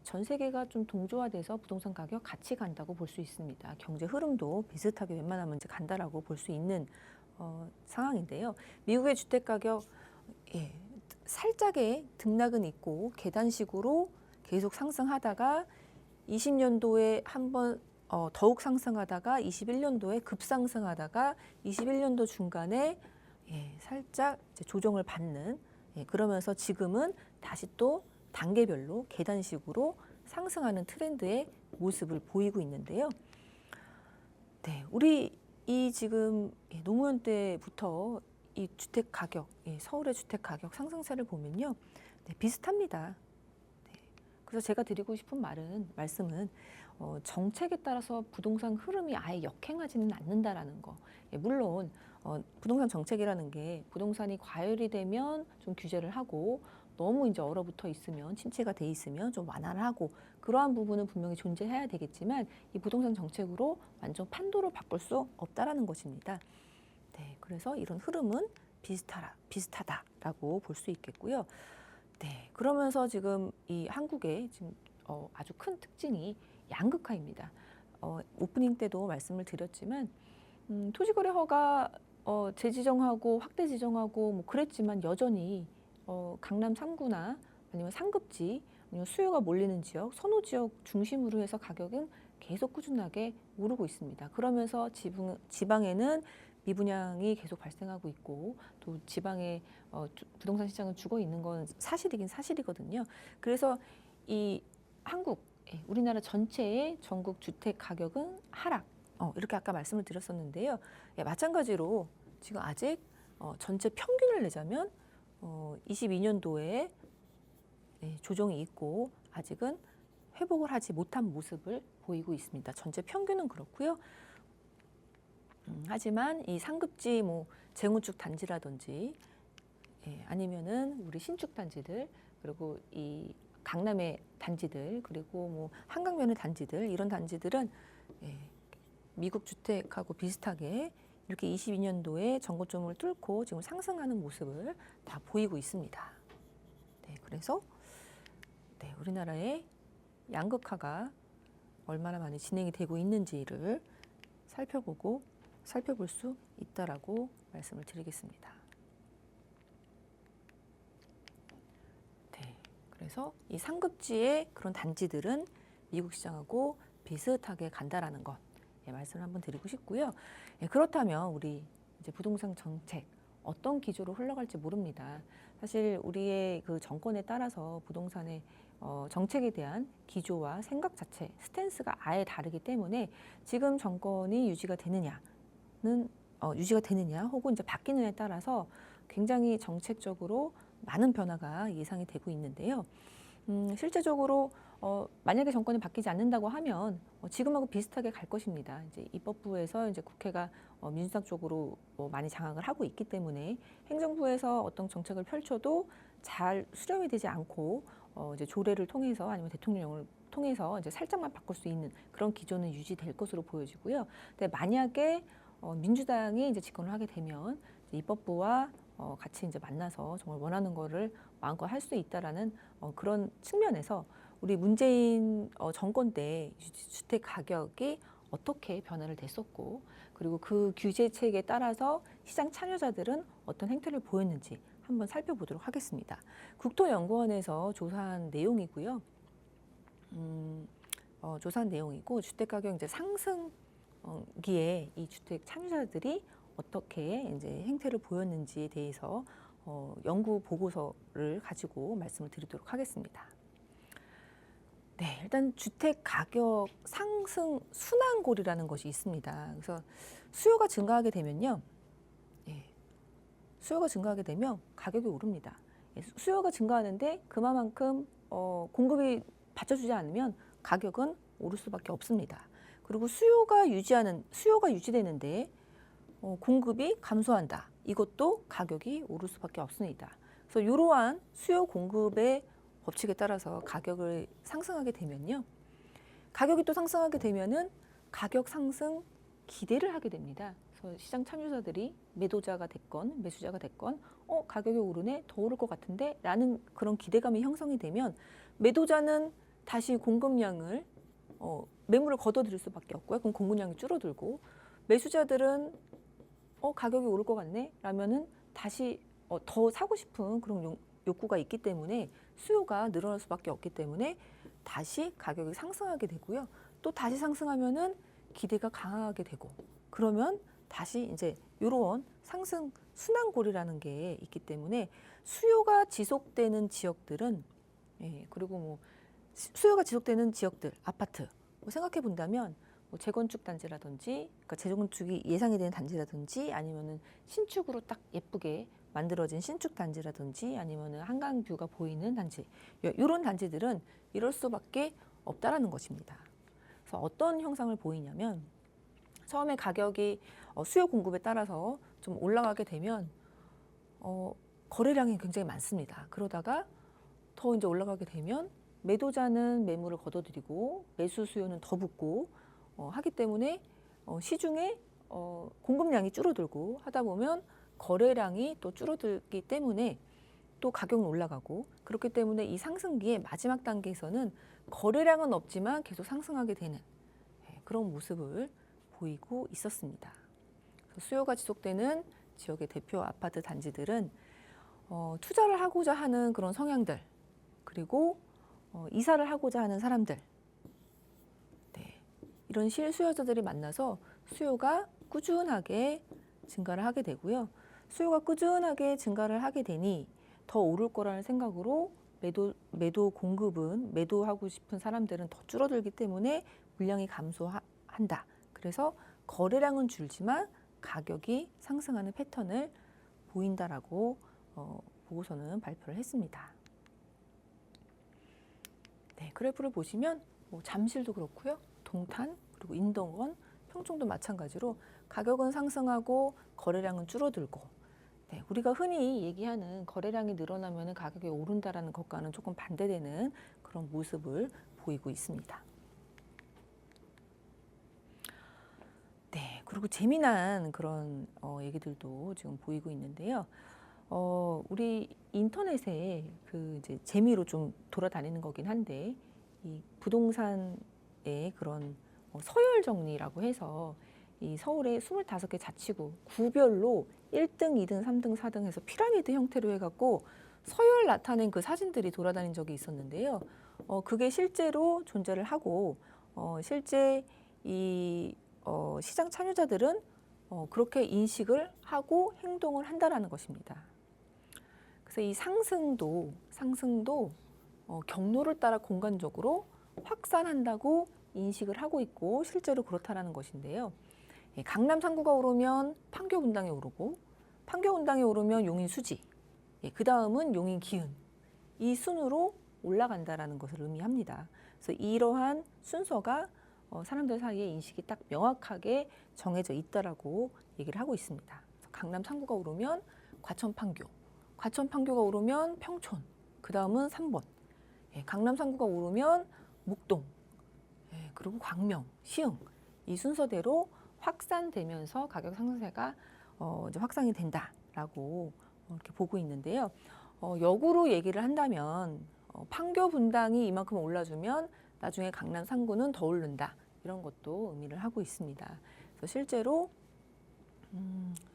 전 세계가 좀 동조화돼서 부동산 가격 같이 간다고 볼 수 있습니다. 경제 흐름도 비슷하게 웬만하면 이제 간다라고 볼 수 있는 상황인데요. 미국의 주택가격 살짝의 등락은 있고 계단식으로 계속 상승하다가 20년도에 한번 더욱 상승하다가 21년도에 급상승하다가 21년도 중간에 살짝 이제 조정을 받는, 그러면서 지금은 다시 또 단계별로 계단식으로 상승하는 트렌드의 모습을 보이고 있는데요. 우리 이 지금 노무현 때부터 이 주택 가격, 서울의 주택 가격 상승세를 보면요, 비슷합니다. 그래서 제가 드리고 싶은 말씀은 정책에 따라서 부동산 흐름이 아예 역행하지는 않는다라는 거. 물론 부동산 정책이라는 게 부동산이 과열이 되면 좀 규제를 하고 너무 이제 얼어붙어 있으면, 침체가 돼 있으면 좀 완화를 하고, 그러한 부분은 분명히 존재해야 되겠지만 이 부동산 정책으로 완전 판도를 바꿀 수 없다라는 것입니다. 그래서 이런 흐름은 비슷하다라고 볼 수 있겠고요. 네, 그러면서 지금 이 한국의 지금 아주 큰 특징이 양극화입니다. 오프닝 때도 말씀을 드렸지만 토지거래 허가 재지정하고 확대 지정하고 뭐 그랬지만 여전히 강남 3구나 아니면 상급지 아니면 수요가 몰리는 지역, 선호 지역 중심으로 해서 가격은 계속 꾸준하게 오르고 있습니다. 그러면서 지방에는 미분양이 계속 발생하고 있고 또 지방의 부동산 시장은 죽어 있는 건 사실이긴 사실이거든요. 그래서 이 한국, 우리나라 전체의 전국 주택 가격은 하락. 이렇게 아까 말씀을 드렸었는데요. 마찬가지로 지금 아직 전체 평균을 내자면 22년도에 조정이 있고 아직은 회복을 하지 못한 모습을 보이고 있습니다. 전체 평균은 그렇고요. 하지만 이 상급지 뭐 재건축 단지라든지 아니면은 우리 신축 단지들 그리고 이 강남의 단지들 그리고 뭐 한강변의 단지들 이런 단지들은 미국 주택하고 비슷하게 이렇게 22년도에 전고점을 뚫고 지금 상승하는 모습을 다 보이고 있습니다. 네, 그래서 우리나라의 양극화가 얼마나 많이 진행이 되고 있는지를 살펴볼 수 있다라고 말씀을 드리겠습니다. 네, 그래서 이 상급지의 그런 단지들은 미국 시장하고 비슷하게 간다라는 것 말씀을 한번 드리고 싶고요. 그렇다면 우리 이제 부동산 정책 어떤 기조로 흘러갈지 모릅니다. 사실 우리의 그 정권에 따라서 부동산의 정책에 대한 기조와 생각 자체, 스탠스가 아예 다르기 때문에 지금 정권이 유지가 되느냐 혹은 이제 바뀌느냐에 따라서 굉장히 정책적으로 많은 변화가 예상이 되고 있는데요. 실제적으로 만약에 정권이 바뀌지 않는다고 하면 지금하고 비슷하게 갈 것입니다. 이제 입법부에서 이제 국회가 민주당 쪽으로 많이 장악을 하고 있기 때문에 행정부에서 어떤 정책을 펼쳐도 잘 수렴이 되지 않고 이제 조례를 통해서 아니면 대통령을 통해서 이제 살짝만 바꿀 수 있는 그런 기조는 유지될 것으로 보여지고요. 근데 만약에 민주당이 이제 집권을 하게 되면 입법부와 같이 이제 만나서 정말 원하는 거를 마음껏 할 수 있다라는 그런 측면에서 우리 문재인 정권 때 주택 가격이 어떻게 변화를 됐었고 그리고 그 규제책에 따라서 시장 참여자들은 어떤 행태를 보였는지 한번 살펴보도록 하겠습니다. 국토연구원에서 조사한 내용이고요. 조사한 내용이고 주택 가격 이제 상승기에 이 주택 참여자들이 어떻게 이제 행태를 보였는지에 대해서 연구 보고서를 가지고 말씀을 드리도록 하겠습니다. 네, 일단 주택 가격 상승 순환골이라는 것이 있습니다. 그래서 수요가 증가하게 되면요, 수요가 증가하게 되면 가격이 오릅니다. 수요가 증가하는데 그만큼 공급이 받쳐주지 않으면 가격은 오를 수밖에 없습니다. 그리고 수요가 유지되는데 공급이 감소한다. 이것도 가격이 오를 수밖에 없습니다. 그래서 이러한 수요 공급의 법칙에 따라서 가격을 상승하게 되면요. 가격이 또 상승하게 되면은 가격 상승 기대를 하게 됩니다. 그래서 시장 참여자들이 매도자가 됐건 매수자가 됐건 가격이 오르네 더 오를 것 같은데 라는 그런 기대감이 형성이 되면 매도자는 다시 공급량을 매물을 걷어들일 수밖에 없고요. 그럼 공급량이 줄어들고 매수자들은 가격이 오를 것 같네 라면은 다시 더 사고 싶은 그런 욕구가 있기 때문에 수요가 늘어날 수밖에 없기 때문에 다시 가격이 상승하게 되고요. 또 다시 상승하면은 기대가 강하게 되고 그러면 다시 이제 이런 상승 순환골이라는 게 있기 때문에 수요가 지속되는 지역들은 그리고 뭐 수요가 지속되는 지역들 아파트 생각해 본다면 재건축 단지라든지 그러니까 재건축이 예상이 되는 단지라든지 아니면은 신축으로 딱 예쁘게 만들어진 신축 단지라든지 아니면은 한강뷰가 보이는 단지 이런 단지들은 이럴 수밖에 없다라는 것입니다. 그래서 어떤 형상을 보이냐면 처음에 가격이 수요 공급에 따라서 좀 올라가게 되면 거래량이 굉장히 많습니다. 그러다가 더 이제 올라가게 되면 매도자는 매물을 걷어들이고 매수 수요는 더 붙고 하기 때문에 시중에 공급량이 줄어들고 하다 보면 거래량이 또 줄어들기 때문에 또 가격은 올라가고 그렇기 때문에 이 상승기의 마지막 단계에서는 거래량은 없지만 계속 상승하게 되는 그런 모습을 보이고 있었습니다. 수요가 지속되는 지역의 대표 아파트 단지들은 투자를 하고자 하는 그런 성향들 그리고 이사를 하고자 하는 사람들 이런 실수요자들이 만나서 수요가 꾸준하게 증가를 하게 되고요. 수요가 꾸준하게 증가를 하게 되니 더 오를 거라는 생각으로 매도 공급은 매도하고 싶은 사람들은 더 줄어들기 때문에 물량이 감소한다. 그래서 거래량은 줄지만 가격이 상승하는 패턴을 보인다라고 보고서는 발표를 했습니다. 네, 그래프를 보시면 잠실도 그렇고요. 동탄 그리고 인동원, 평촌도 마찬가지로 가격은 상승하고 거래량은 줄어들고 우리가 흔히 얘기하는 거래량이 늘어나면 가격이 오른다라는 것과는 조금 반대되는 그런 모습을 보이고 있습니다. 네, 그리고 재미난 그런 얘기들도 지금 보이고 있는데요. 우리 인터넷에 이제 재미로 좀 돌아다니는 거긴 한데 이 부동산의 그런 서열 정리라고 해서 이 서울의 25개 자치구 구별로 1등, 2등, 3등, 4등 해서 피라미드 형태로 해갖고 서열 나타낸 그 사진들이 돌아다닌 적이 있었는데요. 그게 실제로 존재를 하고 실제 이 시장 참여자들은 그렇게 인식을 하고 행동을 한다라는 것입니다. 그래서 이 상승도 경로를 따라 공간적으로 확산한다고 인식을 하고 있고 실제로 그렇다라는 것인데요. 강남 3구가 오르면 판교 분당이 오르고 판교 분당이 오르면 용인 수지, 그 다음은 용인 기흥 이 순으로 올라간다라는 것을 의미합니다. 그래서 이러한 순서가 사람들 사이에 인식이 딱 명확하게 정해져 있다라고 얘기를 하고 있습니다. 그래서 강남 3구가 오르면 과천 판교가 오르면 평촌, 그 다음은 3번, 강남 3구가 오르면 목동, 그리고 광명, 시흥 이 순서대로 확산되면서 가격 상승세가 이제 확산이 된다라고 이렇게 보고 있는데요. 역으로 얘기를 한다면 판교 분당이 이만큼 올라주면 나중에 강남 3구는 더 오른다 이런 것도 의미를 하고 있습니다. 그래서 실제로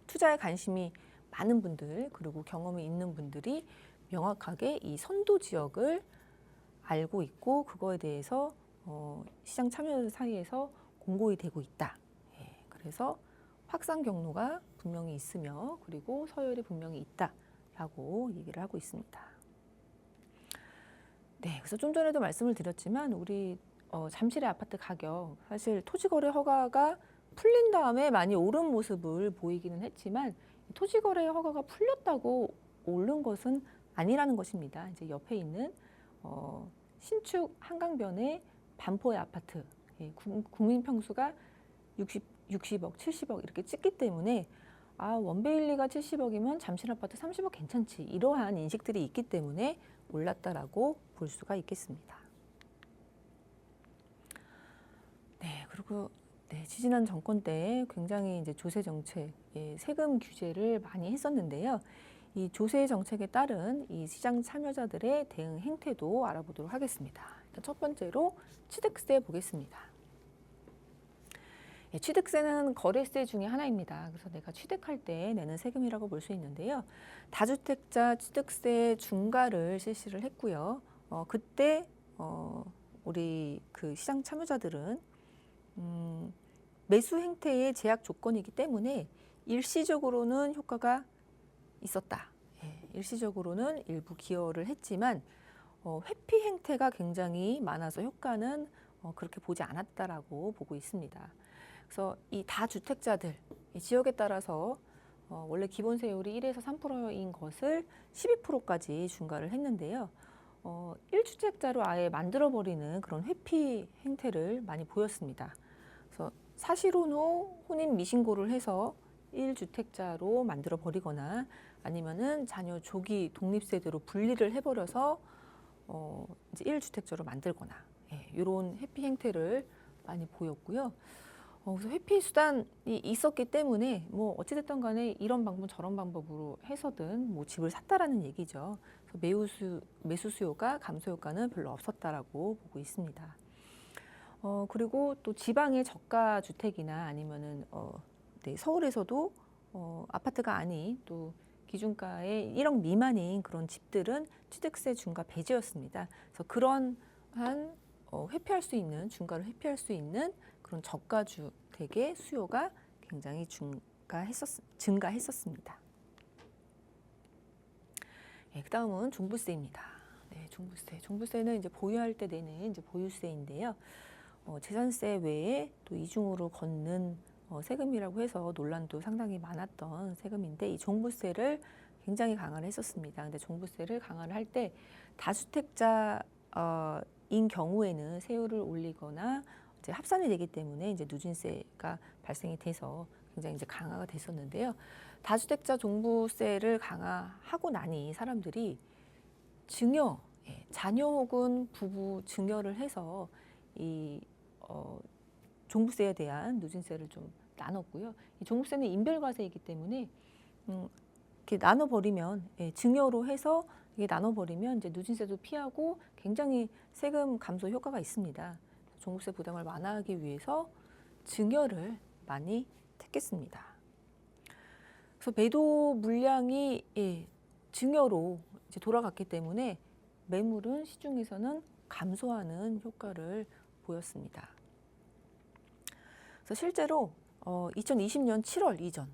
투자에 관심이 많은 분들 그리고 경험이 있는 분들이 명확하게 이 선도 지역을 알고 있고 그거에 대해서 시장 참여자 사이에서 공고히 되고 있다. 그래서 확산 경로가 분명히 있으며 그리고 서열이 분명히 있다라고 얘기를 하고 있습니다. 네, 그래서 좀 전에도 말씀을 드렸지만 우리 잠실의 아파트 가격 사실 토지거래 허가가 풀린 다음에 많이 오른 모습을 보이기는 했지만 토지거래 허가가 풀렸다고 오른 것은 아니라는 것입니다. 이제 옆에 있는 신축 한강변의 반포의 아파트 국민 평수가 60억, 70억 이렇게 찍기 때문에 원베일리가 70억이면 잠실 아파트 30억 괜찮지 이러한 인식들이 있기 때문에 올랐다라고 볼 수가 있겠습니다. 네, 그리고 지지난 정권 때 굉장히 이제 조세 정책, 세금 규제를 많이 했었는데요. 이 조세 정책에 따른 이 시장 참여자들의 대응 행태도 알아보도록 하겠습니다. 일단 첫 번째로 취득세 보겠습니다. 취득세는 거래세 중에 하나입니다. 그래서 내가 취득할 때 내는 세금이라고 볼 수 있는데요. 다주택자 취득세 중과를 실시를 했고요. 그때 우리 그 시장 참여자들은 매수 행태의 제약 조건이기 때문에 일시적으로는 효과가 있었다. 일시적으로는 일부 기여를 했지만 회피 행태가 굉장히 많아서 효과는 그렇게 보지 않았다라고 보고 있습니다. 그래서 이 다주택자들 이 지역에 따라서 원래 기본 세율이 1에서 3%인 것을 12%까지 중과를 했는데요. 1주택자로 아예 만들어버리는 그런 회피 행태를 많이 보였습니다. 그래서 사실혼후 혼인 미신고를 해서 1주택자로 만들어버리거나 아니면은 자녀 조기 독립세대로 분리를 해버려서 이제 1주택자로 만들거나 이런 회피 행태를 많이 보였고요. 그래서 회피 수단이 있었기 때문에 뭐 어찌됐든 간에 이런 방법 저런 방법으로 해서든 뭐 집을 샀다라는 얘기죠. 그래서 매수 수요가 감소 효과는 별로 없었다라고 보고 있습니다. 그리고 또 지방의 저가 주택이나 아니면은 네, 서울에서도 아파트가 아닌 또 기준가의 1억 미만인 그런 집들은 취득세 중과 배제였습니다. 그래서 그런 한 회피할 수 있는 중과를 회피할 수 있는 그런 저가 주택의 수요가 굉장히 증가했었습니다. 네, 그다음은 종부세입니다. 네, 종부세. 종부세는 이제 보유할 때 내는 이제 보유세인데요. 재산세 외에 또 이중으로 걷는 세금이라고 해서 논란도 상당히 많았던 세금인데 이 종부세를 굉장히 강화를 했었습니다. 근데 종부세를 강화를 할 때 다주택자인 경우에는 세율을 올리거나 이제 합산이 되기 때문에 이제 누진세가 발생이 돼서 굉장히 이제 강화가 됐었는데요. 다주택자 종부세를 강화하고 나니 사람들이 증여, 자녀 혹은 부부 증여를 해서 이 종부세에 대한 누진세를 좀 나눴고요. 이 종부세는 인별과세이기 때문에 이렇게 나눠버리면 증여로 해서 이게 나눠버리면 이제 누진세도 피하고 굉장히 세금 감소 효과가 있습니다. 종부세 부담을 완화하기 위해서 증여를 많이 택했습니다. 그래서 매도 물량이 증여로 이제 돌아갔기 때문에 매물은 시중에서는 감소하는 효과를 보였습니다. 그래서 실제로 2020년 7월 이전,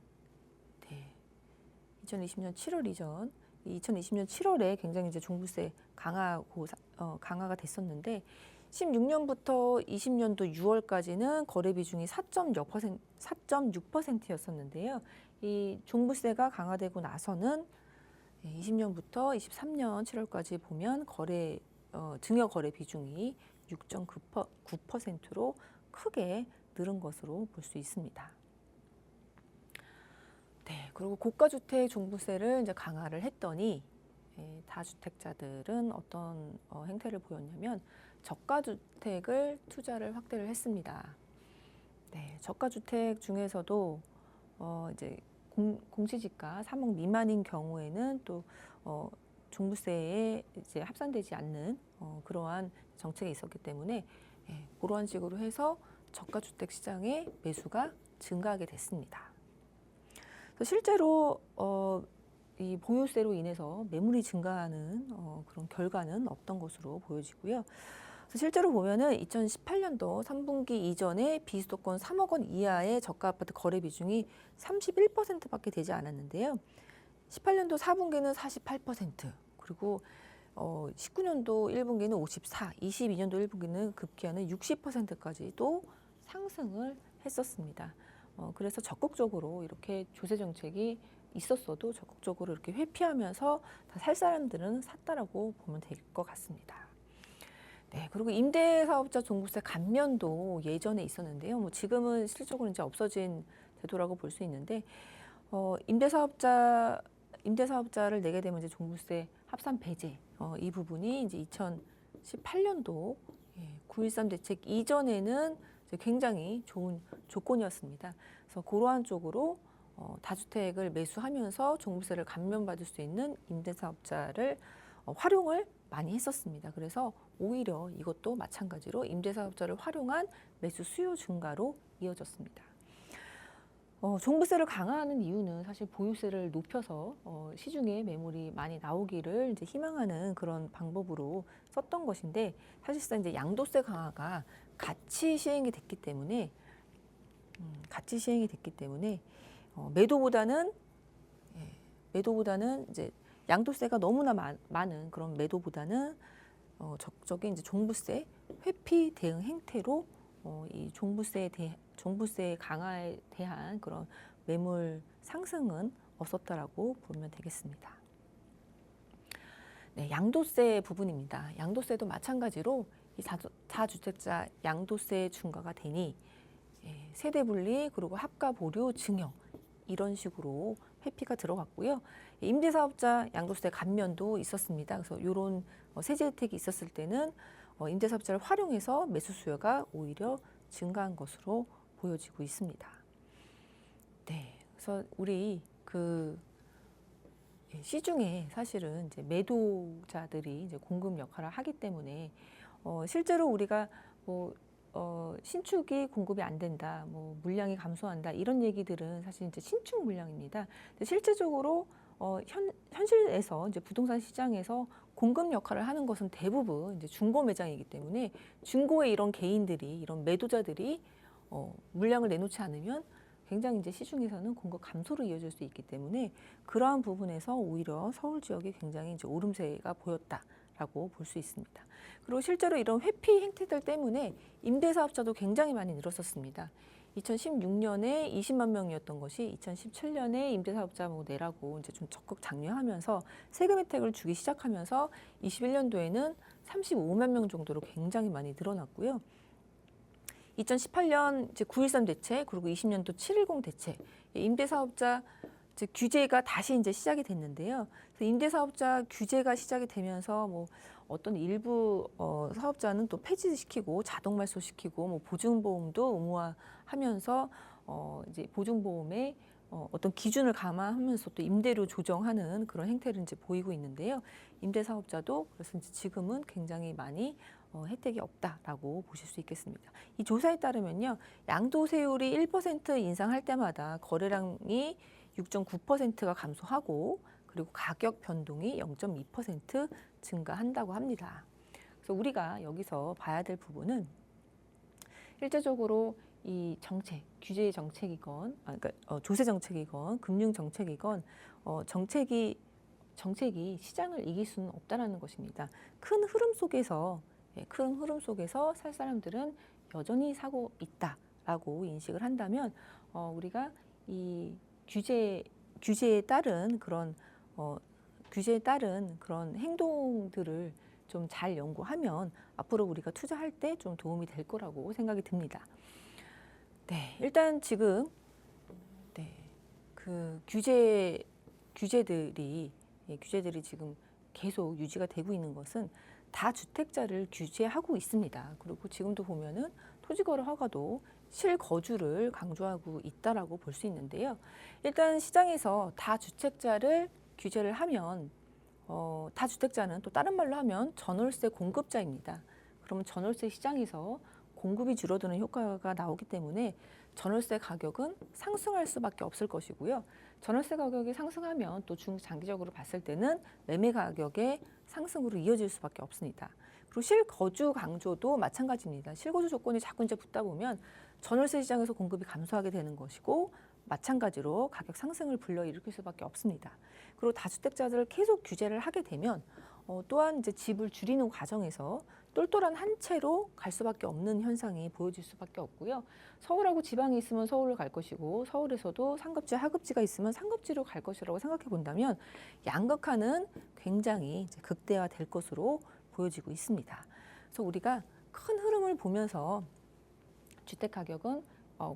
2020년 7월 이전, 2020년 7월에 굉장히 이제 종부세 강화가 됐었는데 16년부터 20년도 6월까지는 거래 비중이 4.6%였었는데요. 이 종부세가 강화되고 나서는 20년부터 23년 7월까지 보면 증여 거래 비중이 6.9%로 크게 늘은 것으로 볼 수 있습니다. 네, 그리고 고가주택 종부세를 이제 강화를 했더니 다주택자들은 어떤 행태를 보였냐면 저가주택을 투자를 확대를 했습니다. 네, 저가주택 중에서도 이제 공시지가 3억 미만인 경우에는 또 종부세에 이제 합산되지 않는 그러한 정책이 있었기 때문에 그러한 식으로 해서 저가주택 시장의 매수가 증가하게 됐습니다. 그래서 실제로 이 보유세로 인해서 매물이 증가하는 그런 결과는 없던 것으로 보여지고요. 그래서 실제로 보면은 2018년도 3분기 이전에 비수도권 3억 원 이하의 저가 아파트 거래 비중이 31%밖에 되지 않았는데요. 18년도 4분기는 48%, 그리고 19년도 1분기는 54, 22년도 1분기는 급기야는 60%까지도 상승을 했었습니다. 그래서 적극적으로 이렇게 조세 정책이 있었어도 적극적으로 이렇게 회피하면서 다 살 사람들은 샀다라고 보면 될 것 같습니다. 네, 그리고 임대사업자 종부세 감면도 예전에 있었는데요. 뭐 지금은 실질적으로 이제 없어진 제도라고 볼 수 있는데 임대사업자를 내게 되면 이제 종부세 합산 배제 이 부분이 이제 2018년도 9.13 대책 이전에는 이제 굉장히 좋은 조건이었습니다. 그래서 그러한 쪽으로 다주택을 매수하면서 종부세를 감면받을 수 있는 임대사업자를 활용을 많이 했었습니다. 그래서 오히려 이것도 마찬가지로 임대사업자를 활용한 매수 수요 증가로 이어졌습니다. 종부세를 강화하는 이유는 사실 보유세를 높여서 시중에 매물이 많이 나오기를 이제 희망하는 그런 방법으로 썼던 것인데 사실상 이제 양도세 강화가 같이 시행이 됐기 때문에 매도보다는 이제 양도세가 너무나 많은 그런 매도보다는 적극적인 이제 종부세 회피 대응 행태로 이 종부세 강화에 대한 그런 매물 상승은 없었다라고 보면 되겠습니다. 네, 양도세 부분입니다. 양도세도 마찬가지로 이 다주택자 양도세 중과가 되니 세대 분리 그리고 합가 보류 증여 이런 식으로 회피가 들어갔고요. 임대사업자 양도세 감면도 있었습니다. 그래서 이런 세제 혜택이 있었을 때는 임대사업자를 활용해서 매수 수요가 오히려 증가한 것으로 보여지고 있습니다. 네, 그래서 우리 시중에 사실은 이제 매도자들이 이제 공급 역할을 하기 때문에 실제로 우리가 신축이 공급이 안 된다, 물량이 감소한다 이런 얘기들은 사실 이제 신축 물량입니다. 근데 실제적으로 현실에서 이제 부동산 시장에서 공급 역할을 하는 것은 대부분 이제 중고 매장이기 때문에 중고의 이런 개인들이 이런 매도자들이 물량을 내놓지 않으면 굉장히 이제 시중에서는 공급 감소로 이어질 수 있기 때문에 그러한 부분에서 오히려 서울 지역이 굉장히 이제 오름세가 보였다라고 볼 수 있습니다. 그리고 실제로 이런 회피 행태들 때문에 임대사업자도 굉장히 많이 늘었었습니다. 2016년에 20만 명이었던 것이 2017년에 임대사업자 내라고 이제 좀 적극 장려하면서 세금 혜택을 주기 시작하면서 21년도에는 35만 명 정도로 굉장히 많이 늘어났고요. 2018년 이제 9.13 대책 그리고 20년도 7.10 대책 임대사업자 규제가 다시 이제 시작이 됐는데요. 그래서 임대사업자 규제가 시작이 되면서 어떤 일부 사업자는 또 폐지시키고 자동 말소시키고 보증보험도 의무화하면서 이제 보증보험에 어떤 기준을 감안하면서 또 임대료 조정하는 그런 행태를 이제 보이고 있는데요. 임대사업자도 그래서 이제 지금은 굉장히 많이 혜택이 없다라고 보실 수 있겠습니다. 이 조사에 따르면요, 양도세율이 1% 인상할 때마다 거래량이 6.9%가 감소하고 그리고 가격 변동이 0.2% 증가한다고 합니다. 그래서 우리가 여기서 봐야 될 부분은 일제적으로 이 정책, 규제 정책이건, 그러니까 조세 정책이건, 금융 정책이건 정책이 시장을 이길 수는 없다라는 것입니다. 큰 흐름 속에서 살 사람들은 여전히 사고 있다라고 인식을 한다면 우리가 이 규제에 따른 그런 행동들을 좀 잘 연구하면 앞으로 우리가 투자할 때 좀 도움이 될 거라고 생각이 듭니다. 네, 일단 지금 그 규제들이 지금 계속 유지가 되고 있는 것은 다주택자를 규제하고 있습니다. 그리고 지금도 보면은 토지거래 허가도 실거주를 강조하고 있다라고 볼 수 있는데요. 일단 시장에서 다주택자를 규제를 하면 다주택자는 또 다른 말로 하면 전월세 공급자입니다. 그러면 전월세 시장에서 공급이 줄어드는 효과가 나오기 때문에 전월세 가격은 상승할 수밖에 없을 것이고요. 전월세 가격이 상승하면 또 중장기적으로 봤을 때는 매매 가격의 상승으로 이어질 수밖에 없습니다. 그리고 실거주 강조도 마찬가지입니다. 실거주 조건이 자꾸 이제 붙다 보면 전월세 시장에서 공급이 감소하게 되는 것이고 마찬가지로 가격 상승을 불러일으킬 수밖에 없습니다. 그리고 다주택자들을 계속 규제를 하게 되면 또한 이제 집을 줄이는 과정에서 똘똘한 한 채로 갈 수밖에 없는 현상이 보여질 수밖에 없고요. 서울하고 지방이 있으면 서울로 갈 것이고 서울에서도 상급지, 하급지가 있으면 상급지로 갈 것이라고 생각해 본다면 양극화는 굉장히 이제 극대화될 것으로 보여지고 있습니다. 그래서 우리가 큰 흐름을 보면서 주택 가격은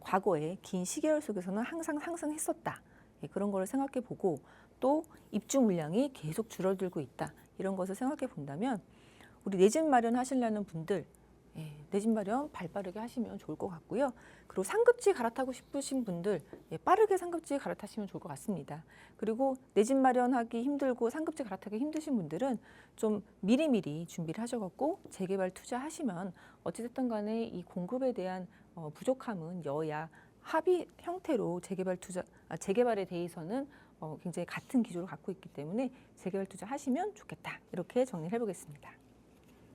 과거에 긴 시계열 속에서는 항상 상승했었다. 그런 거를 생각해 보고 또 입주 물량이 계속 줄어들고 있다. 이런 것을 생각해 본다면 우리 내 집 마련하시려는 분들 내 집 마련 발빠르게 하시면 좋을 것 같고요. 그리고 상급지 갈아타고 싶으신 분들 빠르게 상급지 갈아타시면 좋을 것 같습니다. 그리고 내 집 마련하기 힘들고 상급지 갈아타기 힘드신 분들은 좀 미리미리 준비를 하셔갖고 재개발 투자하시면 어찌됐든 간에 이 공급에 대한 부족함은 여야 합의 형태로 재개발에 대해서는 굉장히 같은 기조를 갖고 있기 때문에 재개발 투자하시면 좋겠다. 이렇게 정리를 해보겠습니다.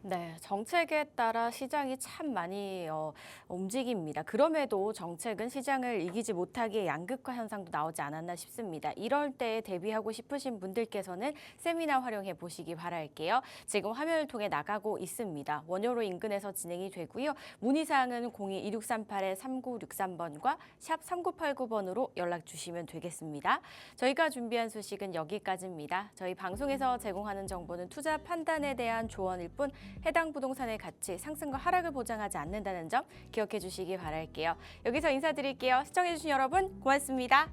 네, 정책에 따라 시장이 참 많이 움직입니다. 그럼에도 정책은 시장을 이기지 못하기에 양극화 현상도 나오지 않았나 싶습니다. 이럴 때 대비하고 싶으신 분들께서는 세미나 활용해 보시기 바랄게요. 지금 화면을 통해 나가고 있습니다. 원효로 인근에서 진행이 되고요. 문의사항은 02-2638-3963번과 샵 3989번으로 연락 주시면 되겠습니다. 저희가 준비한 소식은 여기까지입니다. 저희 방송에서 제공하는 정보는 투자 판단에 대한 조언일 뿐 해당 부동산의 가치, 상승과 하락을 보장하지 않는다는 점 기억해 주시기 바랄게요. 여기서 인사드릴게요. 시청해 주신 여러분 고맙습니다.